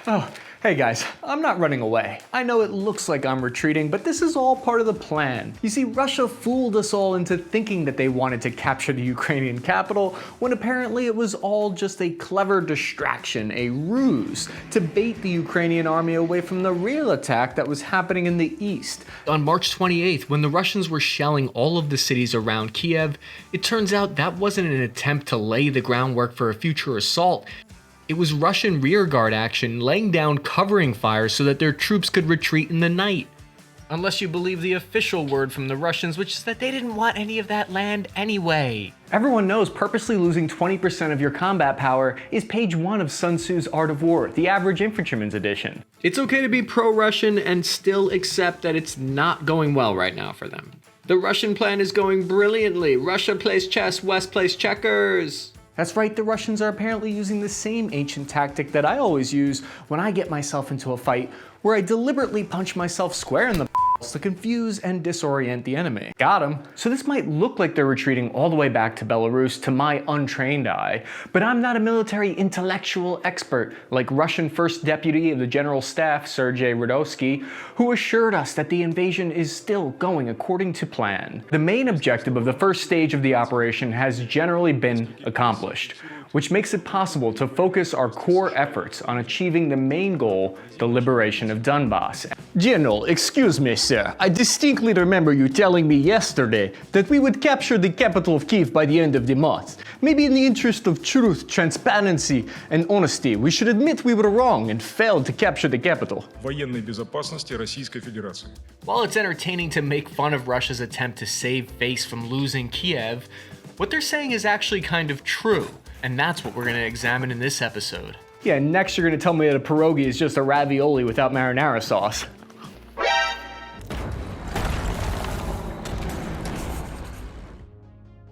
Oh, hey guys, I'm not running away. I know it looks like I'm retreating, but this is all part of the plan. You see, Russia fooled us all into thinking that they wanted to capture the Ukrainian capital, when apparently it was all just a clever distraction, a ruse, to bait the Ukrainian army away from the real attack that was happening in the east. On March 28th, when the Russians were shelling all of the cities around Kyiv, it turns out that wasn't an attempt to lay the groundwork for a future assault. It was Russian rearguard action laying down covering fire so that their troops could retreat in the night. Unless you believe the official word from the Russians, which is that they didn't want any of that land anyway. Everyone knows purposely losing 20% of your combat power is page 1 of Sun Tzu's Art of War, the average infantryman's edition. It's okay to be pro-Russian and still accept that it's not going well right now for them. The Russian plan is going brilliantly. Russia plays chess, West plays checkers. That's right, the Russians are apparently using the same ancient tactic that I always use when I get myself into a fight, where I deliberately punch myself square in the to confuse and disorient the enemy. Got him. So this might look like they're retreating all the way back to Belarus to my untrained eye, but I'm not a military intellectual expert like Russian First Deputy of the General Staff, Sergei Radovsky, who assured us that the invasion is still going according to plan. The main objective of the first stage of the operation has generally been accomplished, which makes it possible to focus our core efforts on achieving the main goal, the liberation of Donbass. General, excuse me, sir. I distinctly remember you telling me yesterday that we would capture the capital of Kyiv by the end of the month. Maybe in the interest of truth, transparency, and honesty, we should admit we were wrong and failed to capture the capital. Военной безопасности Российской Федерации. While it's entertaining to make fun of Russia's attempt to save face from losing Kyiv, what they're saying is actually kind of true. And that's what we're going to examine in this episode. Yeah, next you're going to tell me that a pierogi is just a ravioli without marinara sauce.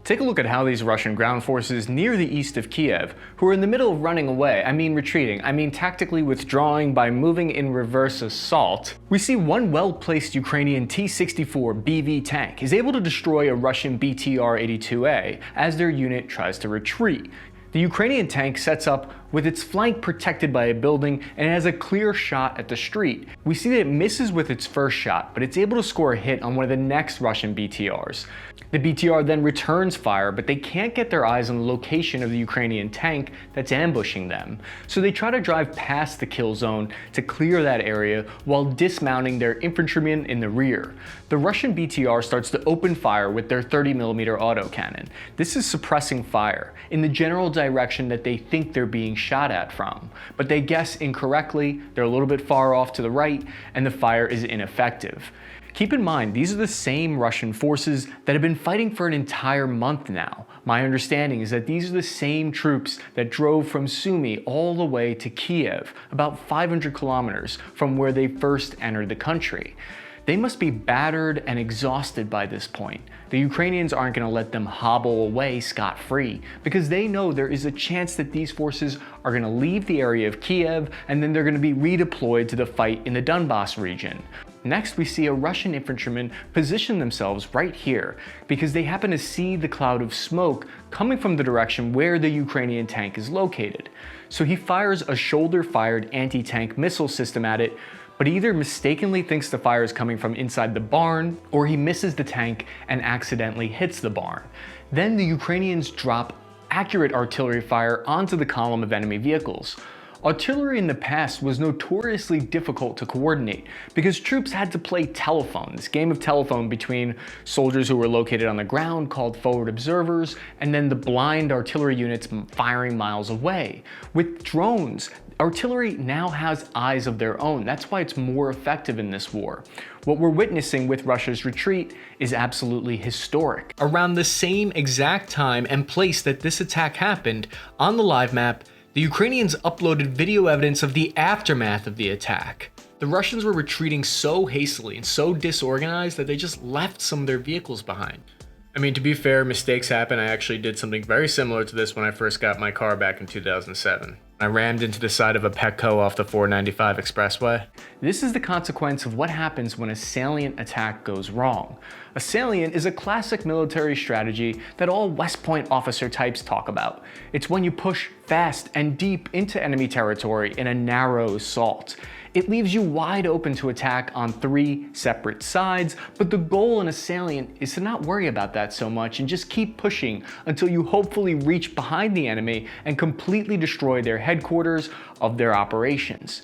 Take a look at how these Russian ground forces near the east of Kyiv, who are in the middle of running away, retreating, tactically withdrawing by moving in reverse assault. We see one well-placed Ukrainian T-64 BV tank is able to destroy a Russian BTR-82A as their unit tries to retreat. The Ukrainian tank sets up with its flank protected by a building and it has a clear shot at the street. We see that it misses with its first shot, but it's able to score a hit on one of the next Russian BTRs. The BTR then returns fire, but they can't get their eyes on the location of the Ukrainian tank that's ambushing them. So they try to drive past the kill zone to clear that area while dismounting their infantrymen in the rear. The Russian BTR starts to open fire with their 30mm autocannon. This is suppressing fire in the general direction that they think they're being shot at from, but they guess incorrectly, they're a little bit far off to the right, and the fire is ineffective. Keep in mind, these are the same Russian forces that have been fighting for an entire month now. My understanding is that these are the same troops that drove from Sumy all the way to Kyiv, about 500 kilometers from where they first entered the country. They must be battered and exhausted by this point. The Ukrainians aren't going to let them hobble away scot-free because they know there is a chance that these forces are going to leave the area of Kyiv and then they're going to be redeployed to the fight in the Donbass region. Next, we see a Russian infantryman position themselves right here because they happen to see the cloud of smoke coming from the direction where the Ukrainian tank is located. So he fires a shoulder-fired anti-tank missile system at it, but he either mistakenly thinks the fire is coming from inside the barn, or he misses the tank and accidentally hits the barn. Then the Ukrainians drop accurate artillery fire onto the column of enemy vehicles. Artillery in the past was notoriously difficult to coordinate because troops had to play telephone, this game of telephone between soldiers who were located on the ground called forward observers, and then the blind artillery units firing miles away. With drones, artillery now has eyes of their own. That's why it's more effective in this war. What we're witnessing with Russia's retreat is absolutely historic. Around the same exact time and place that this attack happened, on the live map, the Ukrainians uploaded video evidence of the aftermath of the attack. The Russians were retreating so hastily and so disorganized that they just left some of their vehicles behind. To be fair, mistakes happen. I actually did something very similar to this when I first got my car back in 2007. I rammed into the side of a Petco off the 495 expressway. This is the consequence of what happens when a salient attack goes wrong. A salient is a classic military strategy that all West Point officer types talk about. It's when you push fast and deep into enemy territory in a narrow assault. It leaves you wide open to attack on 3 separate sides, but the goal in a salient is to not worry about that so much and just keep pushing until you hopefully reach behind the enemy and completely destroy their headquarters of their operations.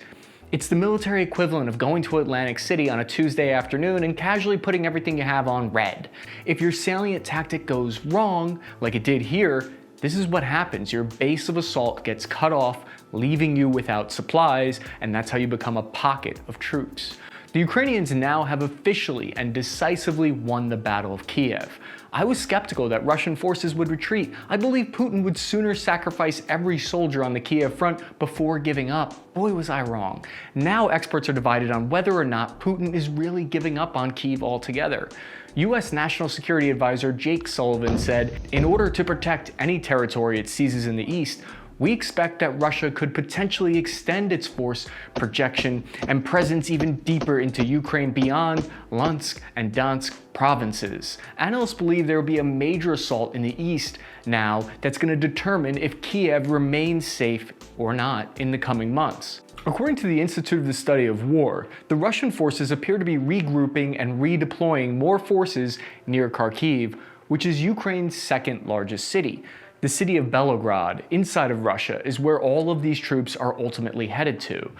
It's the military equivalent of going to Atlantic City on a Tuesday afternoon and casually putting everything you have on red. If your salient tactic goes wrong, like it did here, this is what happens. Your base of assault gets cut off, leaving you without supplies, and that's how you become a pocket of troops. The Ukrainians now have officially and decisively won the Battle of Kyiv. I was skeptical that Russian forces would retreat. I believe Putin would sooner sacrifice every soldier on the Kyiv front before giving up. Boy, was I wrong. Now experts are divided on whether or not Putin is really giving up on Kyiv altogether. U.S. National Security Advisor Jake Sullivan said, in order to protect any territory it seizes in the east, we expect that Russia could potentially extend its force projection and presence even deeper into Ukraine beyond Luhansk and Donetsk provinces. Analysts believe there will be a major assault in the east now that's going to determine if Kyiv remains safe or not in the coming months. According to the Institute of the Study of War, the Russian forces appear to be regrouping and redeploying more forces near Kharkiv, which is Ukraine's second largest city. The city of Belgorod, inside of Russia, is where all of these troops are ultimately headed to.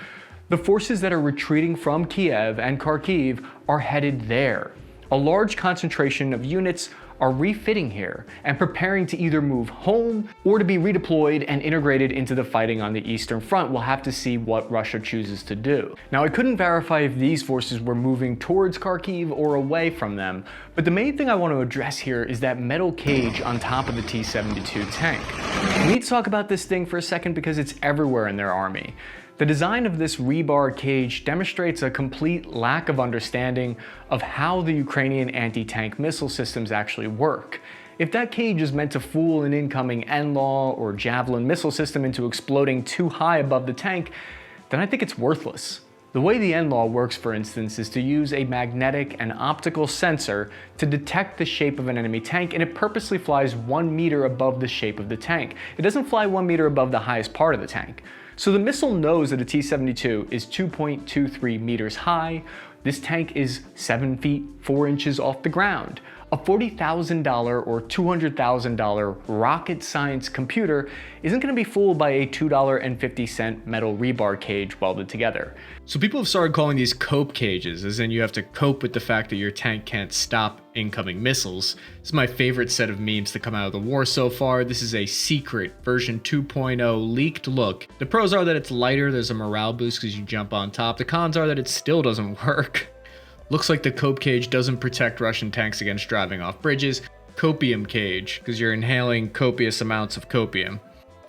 The forces that are retreating from Kyiv and Kharkiv are headed there. A large concentration of units are refitting here and preparing to either move home or to be redeployed and integrated into the fighting on the Eastern Front. We'll have to see what Russia chooses to do. Now, I couldn't verify if these forces were moving towards Kharkiv or away from them, but the main thing I want to address here is that metal cage on top of the T-72 tank. We need to talk about this thing for a second because it's everywhere in their army. The design of this rebar cage demonstrates a complete lack of understanding of how the Ukrainian anti-tank missile systems actually work. If that cage is meant to fool an incoming NLAW or Javelin missile system into exploding too high above the tank, then I think it's worthless. The way the NLAW works, for instance, is to use a magnetic and optical sensor to detect the shape of an enemy tank, and it purposely flies 1 meter above the shape of the tank. It doesn't fly 1 meter above the highest part of the tank. So the missile knows that a T-72 is 2.23 meters high. This tank is 7 feet 4 inches off the ground. A $40,000 or $200,000 rocket science computer isn't going to be fooled by a $2.50 metal rebar cage welded together. So people have started calling these cope cages, as in you have to cope with the fact that your tank can't stop incoming missiles. This is my favorite set of memes to come out of the war so far. This is a secret version 2.0 leaked look. The pros are that it's lighter, there's a morale boost because you jump on top. The cons are that it still doesn't work. Looks like the cope cage doesn't protect Russian tanks against driving off bridges. Copium cage, because you're inhaling copious amounts of copium.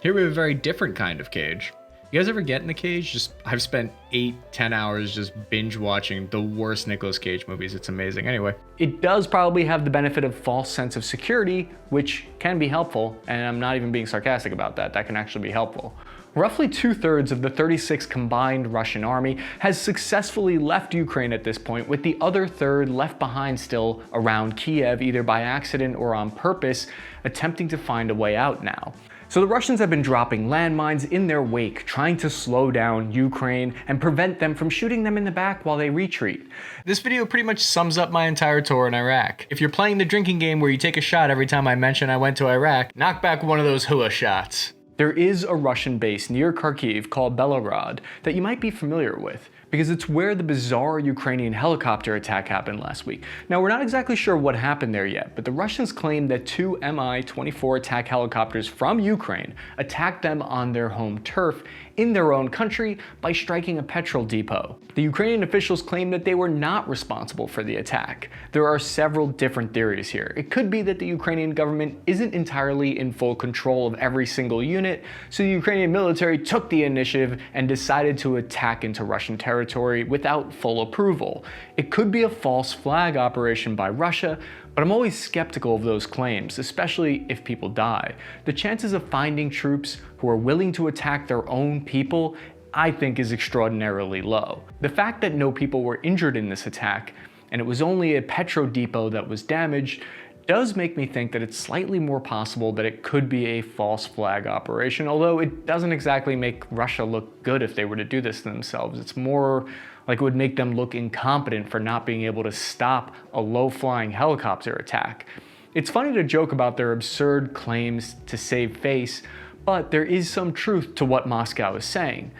Here we have a very different kind of cage. You guys ever get in a cage? I've spent 8-10 hours just binge watching the worst Nicolas Cage movies. It's amazing. Anyway, it does probably have the benefit of false sense of security, which can be helpful, and I'm not even being sarcastic about that. That can actually be helpful. Roughly 2/3 of the 36th combined Russian army has successfully left Ukraine at this point, with the other third left behind still around Kyiv, either by accident or on purpose, attempting to find a way out now. So the Russians have been dropping landmines in their wake, trying to slow down Ukraine and prevent them from shooting them in the back while they retreat. This video pretty much sums up my entire tour in Iraq. If you're playing the drinking game where you take a shot every time I mention I went to Iraq, knock back one of those hua shots. There is a Russian base near Kharkiv called Belgorod that you might be familiar with, because it's where the bizarre Ukrainian helicopter attack happened last week. Now, we're not exactly sure what happened there yet, but the Russians claim that 2 Mi-24 attack helicopters from Ukraine attacked them on their home turf in their own country by striking a petrol depot. The Ukrainian officials claim that they were not responsible for the attack. There are several different theories here. It could be that the Ukrainian government isn't entirely in full control of every single unit, it, so the Ukrainian military took the initiative and decided to attack into Russian territory without full approval. It could be a false flag operation by Russia, but I'm always skeptical of those claims, especially if people die. The chances of finding troops who are willing to attack their own people, I think, is extraordinarily low. The fact that no people were injured in this attack, and it was only a petro depot that was damaged, does make me think that it's slightly more possible that it could be a false flag operation, although it doesn't exactly make Russia look good if they were to do this to themselves. It's more like it would make them look incompetent for not being able to stop a low-flying helicopter attack. It's funny to joke about their absurd claims to save face, but there is some truth to what Moscow is saying.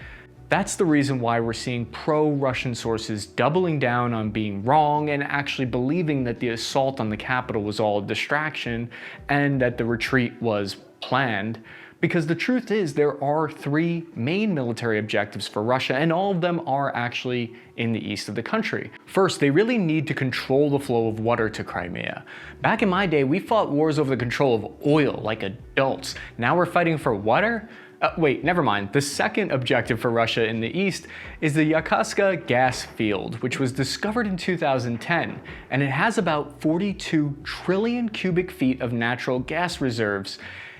That's the reason why we're seeing pro-Russian sources doubling down on being wrong and actually believing that the assault on the capital was all a distraction and that the retreat was planned. Because the truth is, there are three main military objectives for Russia, and all of them are actually in the east of the country. First, they really need to control the flow of water to Crimea. Back in my day, we fought wars over the control of oil like adults. Now we're fighting for water? Wait, never mind. The second objective for Russia in the east is the Yokosuka Gas Field, which was discovered in 2010, and it has about 42 trillion cubic feet of natural gas reserves.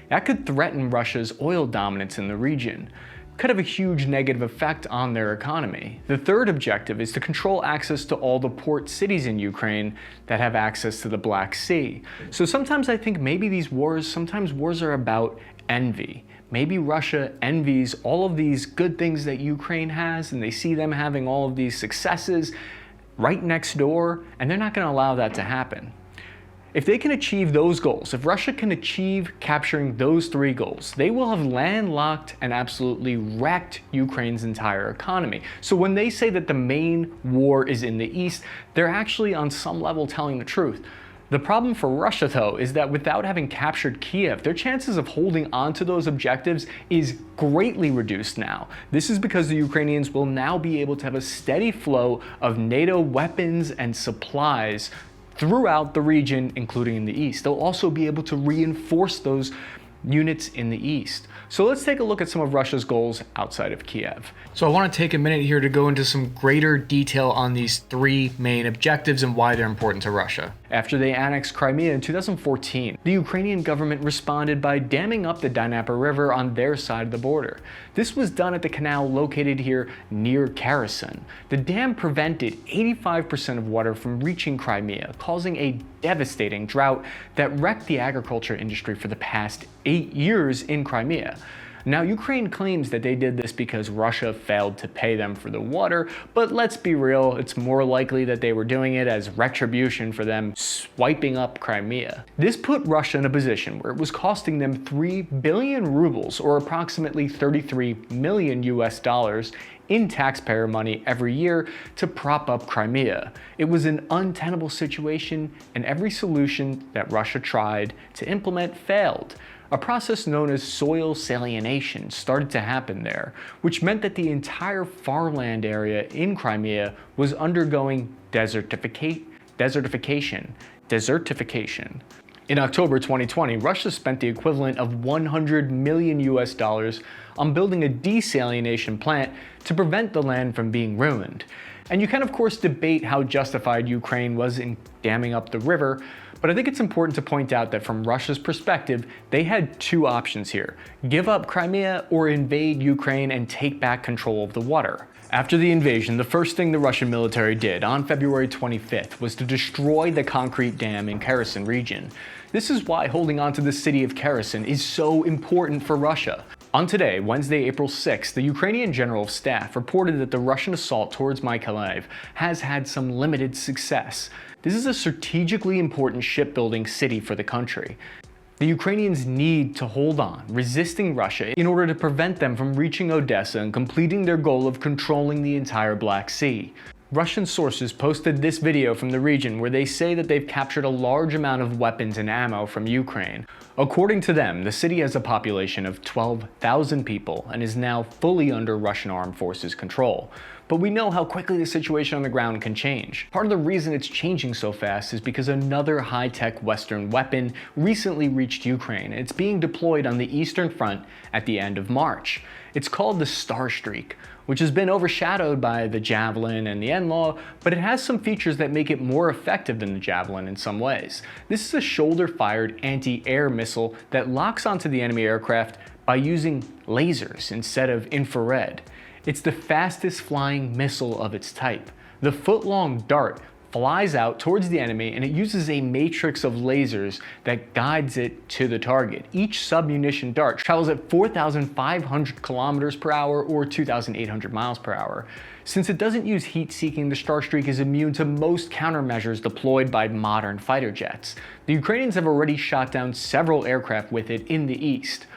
That could threaten Russia's oil dominance in the region. Could have a huge negative effect on their economy. The third objective is to control access to all the port cities in Ukraine that have access to the Black Sea. So sometimes I think maybe sometimes wars are about envy. Maybe Russia envies all of these good things that Ukraine has, and they see them having all of these successes right next door, and they're not going to allow that to happen. If they can achieve those goals, if Russia can achieve capturing those three goals, they will have landlocked and absolutely wrecked Ukraine's entire economy. So when they say that the main war is in the east, they're actually on some level telling the truth. The problem for Russia, though, is that without having captured Kyiv, their chances of holding on to those objectives is greatly reduced now. This is because the Ukrainians will now be able to have a steady flow of NATO weapons and supplies throughout the region, including in the east. They'll also be able to reinforce those units in the east. So let's take a look at some of Russia's goals outside of Kyiv. So I want to take a minute here to go into some greater detail on these three main objectives and why they're important to Russia. After they annexed Crimea in 2014, the Ukrainian government responded by damming up the Dnieper River on their side of the border. This was done at the canal located here near Kherson. The dam prevented 85% of water from reaching Crimea, causing a devastating drought that wrecked the agriculture industry for the past 8 years in Crimea. Now, Ukraine claims that they did this because Russia failed to pay them for the water, but let's be real, it's more likely that they were doing it as retribution for them swiping up Crimea. This put Russia in a position where it was costing them 3 billion rubles, or approximately 33 million US dollars, in taxpayer money every year to prop up Crimea. It was an untenable situation, and every solution that Russia tried to implement failed. A process known as soil salination started to happen there, which meant that the entire farmland area in Crimea was undergoing desertification. In October 2020, Russia spent the equivalent of 100 million US dollars on building a desalination plant to prevent the land from being ruined. And you can of course debate how justified Ukraine was in damming up the river, but I think it's important to point out that from Russia's perspective, they had two options here: give up Crimea or invade Ukraine and take back control of the water. After the invasion, the first thing the Russian military did on February 25th was to destroy the concrete dam in Kherson region. This is why holding on to the city of Kherson is so important for Russia. On today, Wednesday, April 6th, the Ukrainian General of Staff reported that the Russian assault towards Mykolaiv has had some limited success. This is a strategically important shipbuilding city for the country. The Ukrainians need to hold on, resisting Russia in order to prevent them from reaching Odessa and completing their goal of controlling the entire Black Sea. Russian sources posted this video from the region where they say that they've captured a large amount of weapons and ammo from Ukraine. According to them, the city has a population of 12,000 people and is now fully under Russian armed forces control. But we know how quickly the situation on the ground can change. Part of the reason it's changing so fast is because another high-tech Western weapon recently reached Ukraine. It's being deployed on the Eastern Front at the end of March. It's called the Starstreak, which has been overshadowed by the Javelin and the NLAW, but it has some features that make it more effective than the Javelin in some ways. This is a shoulder-fired anti-air missile that locks onto the enemy aircraft by using lasers instead of infrared. It's the fastest flying missile of its type. The foot-long dart flies out towards the enemy and it uses a matrix of lasers that guides it to the target. Each submunition dart travels at 4,500 kilometers per hour or 2,800 miles per hour. Since it doesn't use heat-seeking, the Starstreak is immune to most countermeasures deployed by modern fighter jets. The Ukrainians have already shot down several aircraft with it in the east.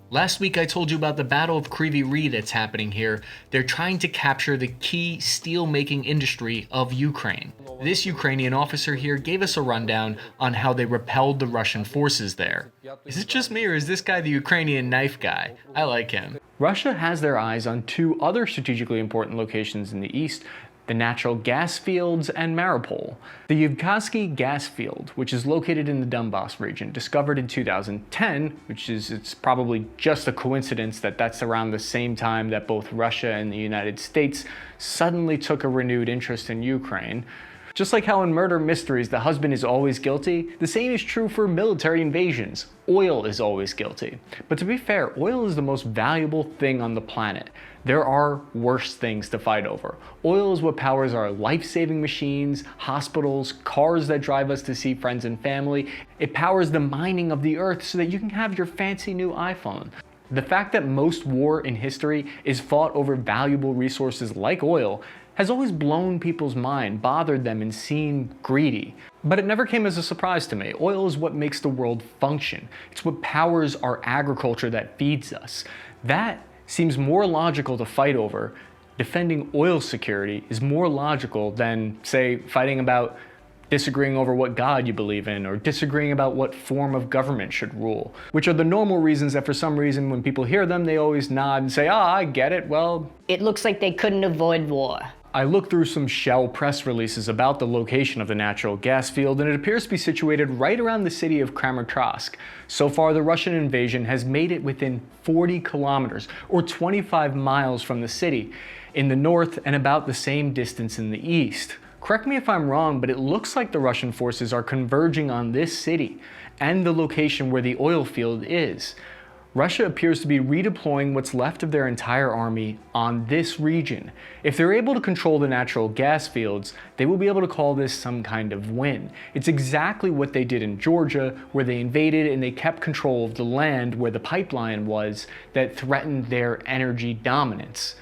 Last week I told you about the Battle of Kyiv that's happening here. They're trying to capture the key steel-making industry of Ukraine. This Ukrainian officer here gave us a rundown on how they repelled the Russian forces there. Is it just me or is this guy the Ukrainian knife guy? I like him. Russia has their eyes on two other strategically important locations in the east, the natural gas fields and Mariupol. The Yokosuka Gas Field, which is located in the Donbas region, discovered in 2010, it's probably just a coincidence that that's around the same time that both Russia and the United States suddenly took a renewed interest in Ukraine. Just like how in murder mysteries the husband is always guilty, the same is true for military invasions. Oil is always guilty. But to be fair, oil is the most valuable thing on the planet. There are worse things to fight over. Oil is what powers our life-saving machines, hospitals, cars that drive us to see friends and family. It powers the mining of the earth so that you can have your fancy new iPhone. The fact that most war in history is fought over valuable resources like oil has always blown people's mind, bothered them, and seemed greedy. But it never came as a surprise to me. Oil is what makes the world function. It's what powers our agriculture that feeds us. That seems more logical to fight over. Defending oil security is more logical than, say, fighting about disagreeing over what God you believe in, or disagreeing about what form of government should rule, which are the normal reasons that for some reason when people hear them, they always nod and say, I get it, well. It looks like they couldn't avoid war. I looked through some Shell press releases about the location of the natural gas field, and it appears to be situated right around the city of Kramatorsk. So far, the Russian invasion has made it within 40 kilometers, or 25 miles from the city, in the north and about the same distance in the east. Correct me if I'm wrong, but it looks like the Russian forces are converging on this city and the location where the oil field is. Russia appears to be redeploying what's left of their entire army on this region. If they're able to control the natural gas fields, they will be able to call this some kind of win. It's exactly what they did in Georgia, where they invaded and they kept control of the land where the pipeline was that threatened their energy dominance.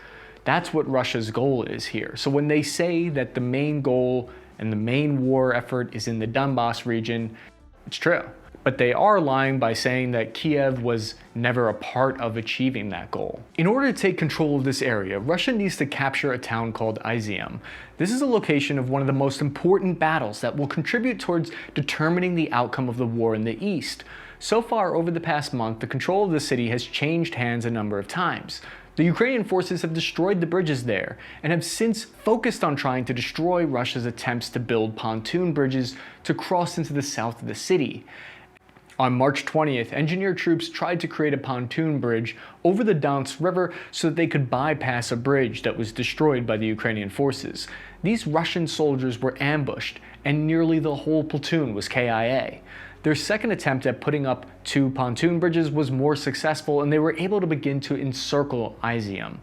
That's what Russia's goal is here. So when they say that the main goal and the main war effort is in the Donbas region, it's true. But they are lying by saying that Kyiv was never a part of achieving that goal. In order to take control of this area, Russia needs to capture a town called Izium. This is a location of one of the most important battles that will contribute towards determining the outcome of the war in the east. So far, over the past month, the control of the city has changed hands a number of times. The Ukrainian forces have destroyed the bridges there and have since focused on trying to destroy Russia's attempts to build pontoon bridges to cross into the south of the city. On March 20th, engineer troops tried to create a pontoon bridge over the Donets River so that they could bypass a bridge that was destroyed by the Ukrainian forces. These Russian soldiers were ambushed, and nearly the whole platoon was KIA. Their second attempt at putting up two pontoon bridges was more successful, and they were able to begin to encircle Izium.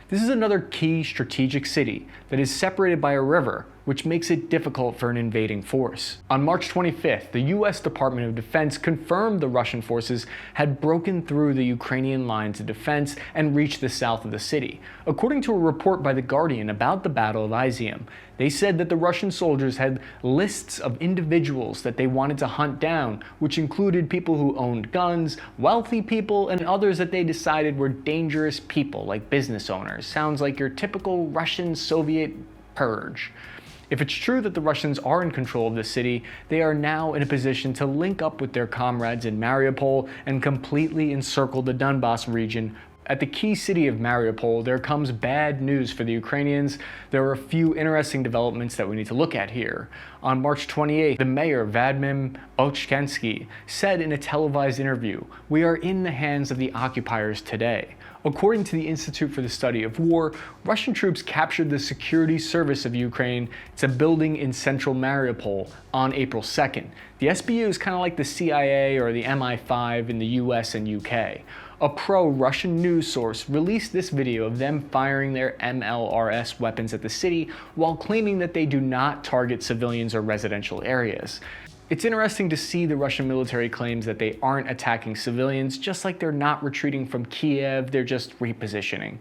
This is another key strategic city that is separated by a river, which makes it difficult for an invading force. On March 25th, the US Department of Defense confirmed the Russian forces had broken through the Ukrainian lines of defense and reached the south of the city. According to a report by The Guardian about the Battle of Izium, they said that the Russian soldiers had lists of individuals that they wanted to hunt down, which included people who owned guns, wealthy people, and others that they decided were dangerous people, like business owners. Sounds like your typical Russian Soviet purge. If it's true that the Russians are in control of the city, they are now in a position to link up with their comrades in Mariupol and completely encircle the Donbas region. At the key city of Mariupol, there comes bad news for the Ukrainians. There are a few interesting developments that we need to look at here. On March 28th, the mayor, Vadym Ochkansky, said in a televised interview, "We are in the hands of the occupiers today." According to the Institute for the Study of War, Russian troops captured the Security Service of Ukraine. It's a building in central Mariupol on April 2nd. The SBU is kind of like the CIA or the MI5 in the US and UK. A pro-Russian news source released this video of them firing their MLRS weapons at the city while claiming that they do not target civilians or residential areas. It's interesting to see the Russian military claims that they aren't attacking civilians, just like they're not retreating from Kyiv, they're just repositioning.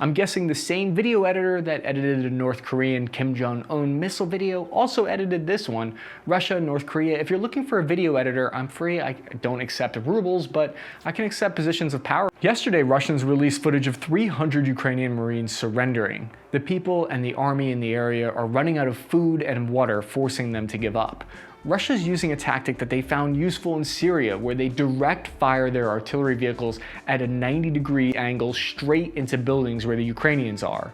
I'm guessing the same video editor that edited a North Korean Kim Jong-un missile video also edited this one. Russia, North Korea, if you're looking for a video editor, I'm free. I don't accept rubles, but I can accept positions of power. Yesterday, Russians released footage of 300 Ukrainian Marines surrendering. The people and the army in the area are running out of food and water, forcing them to give up. Russia's using a tactic that they found useful in Syria, where they direct fire their artillery vehicles at a 90-degree angle straight into buildings where the Ukrainians are.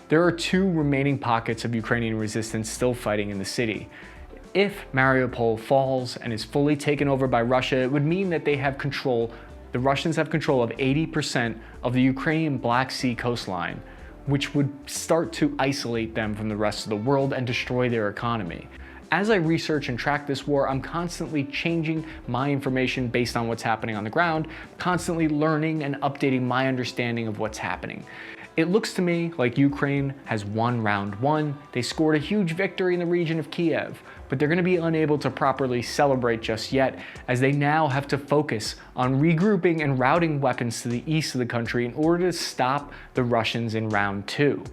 There are 2 remaining pockets of Ukrainian resistance still fighting in the city. If Mariupol falls and is fully taken over by Russia, it would mean that the Russians have control of 80% of the Ukrainian Black Sea coastline, which would start to isolate them from the rest of the world and destroy their economy. As I research and track this war, I'm constantly changing my information based on what's happening on the ground, constantly learning and updating my understanding of what's happening. It looks to me like Ukraine has won round 1. They scored a huge victory in the region of Kyiv, but they're going to be unable to properly celebrate just yet, as they now have to focus on regrouping and routing weapons to the east of the country in order to stop the Russians in round 2.